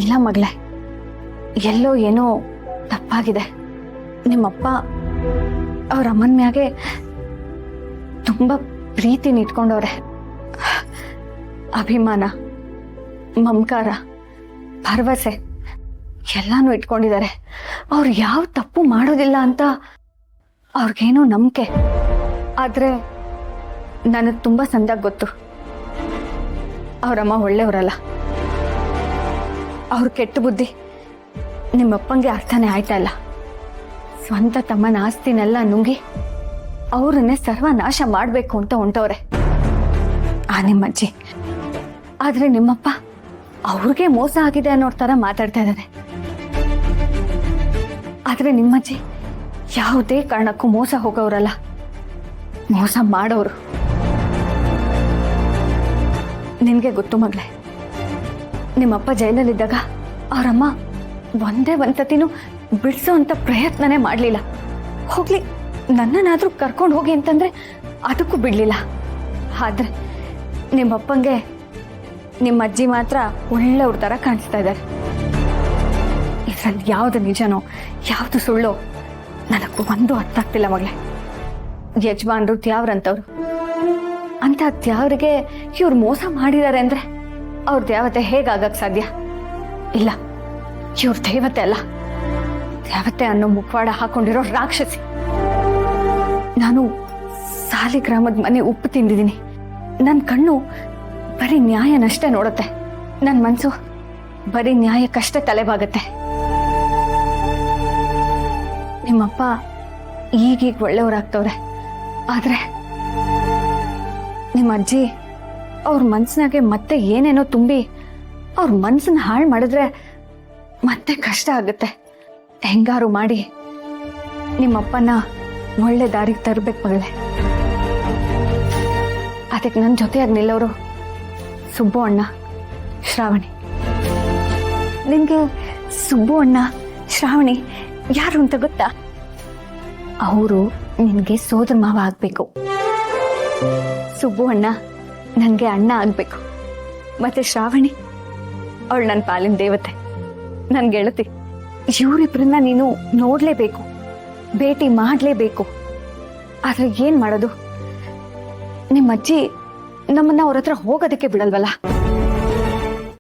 ಇಲ್ಲ ಮಗಳೇ, ಎಲ್ಲೋ ಏನೋ ತಪ್ಪಾಗಿದೆ. ನಿಮ್ಮಪ್ಪ ಅವ್ರ ಅಮ್ಮನ ಮ್ಯಾಗೆ ತುಂಬಾ ಪ್ರೀತಿನ ಇಟ್ಕೊಂಡವ್ರೆ. ಅಭಿಮಾನ, ಮಮಕಾರ, ಭರವಸೆ ಎಲ್ಲಾನು ಇಟ್ಕೊಂಡಿದ್ದಾರೆ. ಅವ್ರು ಯಾವ ತಪ್ಪು ಮಾಡೋದಿಲ್ಲ ಅಂತ ಅವ್ರಿಗೇನೋ ನಂಬಿಕೆ. ಆದ್ರೆ ನನಗೆ ತುಂಬಾ ಸಂದಾಗ ಗೊತ್ತು, ಅವರಮ್ಮ ಒಳ್ಳೆಯವರಲ್ಲ. ಅವ್ರ ಕೆಟ್ಟ ಬುದ್ಧಿ ನಿಮ್ಮಪ್ಪಂಗೆ ಅರ್ಥನೇ ಆಯ್ತಾ ಇಲ್ಲ. ಸ್ವಂತ ತಮ್ಮನ ಆಸ್ತಿನೆಲ್ಲ ನುಂಗಿ ಅವರನ್ನೇ ಸರ್ವನಾಶ ಮಾಡಬೇಕು ಅಂತ ಹೊಂಟವ್ರೆ ಆ ನಿಮ್ಮಜ್ಜಿ. ಆದ್ರೆ ನಿಮ್ಮಪ್ಪ ಅವ್ರಿಗೆ ಮೋಸ ಆಗಿದೆ ಅನ್ನೋ ಥರ ಮಾತಾಡ್ತಾ ಇದ್ದಾರೆ. ಆದ್ರೆ ನಿಮ್ಮಜ್ಜಿ ಯಾವುದೇ ಕಾರಣಕ್ಕೂ ಮೋಸ ಹೋಗೋರಲ್ಲ, ಮೋಸ ಮಾಡೋರು. ನಿನ್ಗೆ ಗೊತ್ತು ಮಗಳೇ, ನಿಮ್ಮಪ್ಪ ಜೈಲಲ್ಲಿದ್ದಾಗ ಅವರಮ್ಮ ಒಂದೇ ಒಂದ್ಸತಿನೂ ಬಿಡಿಸೋ ಅಂತ ಪ್ರಯತ್ನನೇ ಮಾಡಲಿಲ್ಲ. ಹೋಗ್ಲಿ, ನನ್ನನ್ನಾದ್ರೂ ಕರ್ಕೊಂಡು ಹೋಗಿ ಅಂತಂದ್ರೆ ಅದಕ್ಕೂ ಬಿಡ್ಲಿಲ್ಲ. ಆದ್ರೆ ನಿಮ್ಮಪ್ಪಂಗೆ ನಿಮ್ಮ ಅಜ್ಜಿ ಮಾತ್ರ ಒಳ್ಳೆಯವ್ರ ಥರ ಕಾಣಿಸ್ತಾ ಇದ್ದಾರೆ. ಇದ್ರಲ್ಲಿ ಯಾವ್ದು ನಿಜನೋ ಯಾವ್ದು ಸುಳ್ಳೋ ನನಗೂ ಒಂದು ಅರ್ಥ ಆಗ್ತಿಲ್ಲ ಮಗಳೇ. ಯಜಮಾನ್ರು ತ್ಯಾವ್ರಂತವ್ರು, ಅಂತ ತ್ಯಾವ್ರಿಗೆ ಇವ್ರು ಮೋಸ ಮಾಡಿದ್ದಾರೆ ಅಂದ್ರೆ ಅವ್ರ ದೇವತೆ ಹೇಗಾಗಕ್ ಸಾಧ್ಯ? ಇಲ್ಲ, ಇವ್ರ ದೇವತೆ ಅಲ್ಲ, ದೇವತೆ ಅನ್ನೋ ಮುಖವಾಡ ಹಾಕೊಂಡಿರೋ ರಾಕ್ಷಸಿ. ನಾನು ಸಾಲಿಗ್ರಾಮದ ಮನೆ ಉಪ್ಪು ತಿಂದಿದ್ದೀನಿ. ನನ್ನ ಕಣ್ಣು ಬರೀ ನ್ಯಾಯನಷ್ಟೇ ನೋಡುತ್ತೆ, ನನ್ನ ಮನಸ್ಸು ಬರೀ ನ್ಯಾಯಕ್ಕಷ್ಟೇ ತಲೆಬಾಗತ್ತೆ. ನಿಮ್ಮಪ್ಪ ಈಗೀಗ ಒಳ್ಳೆಯವರಾಗ್ತವ್ರೆ, ಆದ್ರೆ ನಿಮ್ಮ ಅಜ್ಜಿ ಅವ್ರ ಮನ್ಸಿನಾಗೆ ಮತ್ತೆ ಏನೇನೋ ತುಂಬಿ ಅವ್ರ ಮನ್ಸನ್ನ ಹಾಳು ಮಾಡಿದ್ರೆ ಮತ್ತೆ ಕಷ್ಟ ಆಗುತ್ತೆ. ಹೆಂಗಾರು ಮಾಡಿ ನಿಮ್ಮಪ್ಪನ ಒಳ್ಳೆ ದಾರಿಗೆ ತರಬೇಕು ಮಗಳೇ. ಅದಕ್ಕೆ ನನ್ನ ಜೊತೆಯಾಗಿ ನಿಲ್ಲೋರು ಸುಬ್ಬು ಅಣ್ಣ, ಶ್ರಾವಣಿ. ನಿನ್ಗೆ ಸುಬ್ಬು ಅಣ್ಣ, ಶ್ರಾವಣಿ ಯಾರು ಅಂತ ಗೊತ್ತಾ? ಅವರು ನಿನ್ಗೆ ಸೋದರ ಮಾವ ಆಗ್ಬೇಕು. ಸುಬ್ಬು ಅಣ್ಣ ನನಗೆ ಅಣ್ಣ ಆಗ್ಬೇಕು. ಮತ್ತೆ ಶ್ರಾವಣಿ ಅವಳು ನನ್ನ ಪಾಲಿನ ದೇವತೆ, ನನ್ ಗೆಳತಿ. ಇವರಿಬ್ಬರನ್ನ ನೀನು ನೋಡ್ಲೇಬೇಕು, ಭೇಟಿ ಮಾಡ್ಲೇಬೇಕು. ಆದ್ರೆ ಏನ್ ಮಾಡೋದು? ನಿಮ್ಮ ಅಜ್ಜಿ ನಮ್ಮನ್ನ ಅವ್ರ ಹತ್ರ ಹೋಗೋದಕ್ಕೆ ಬಿಡಲ್ವಲ್ಲ.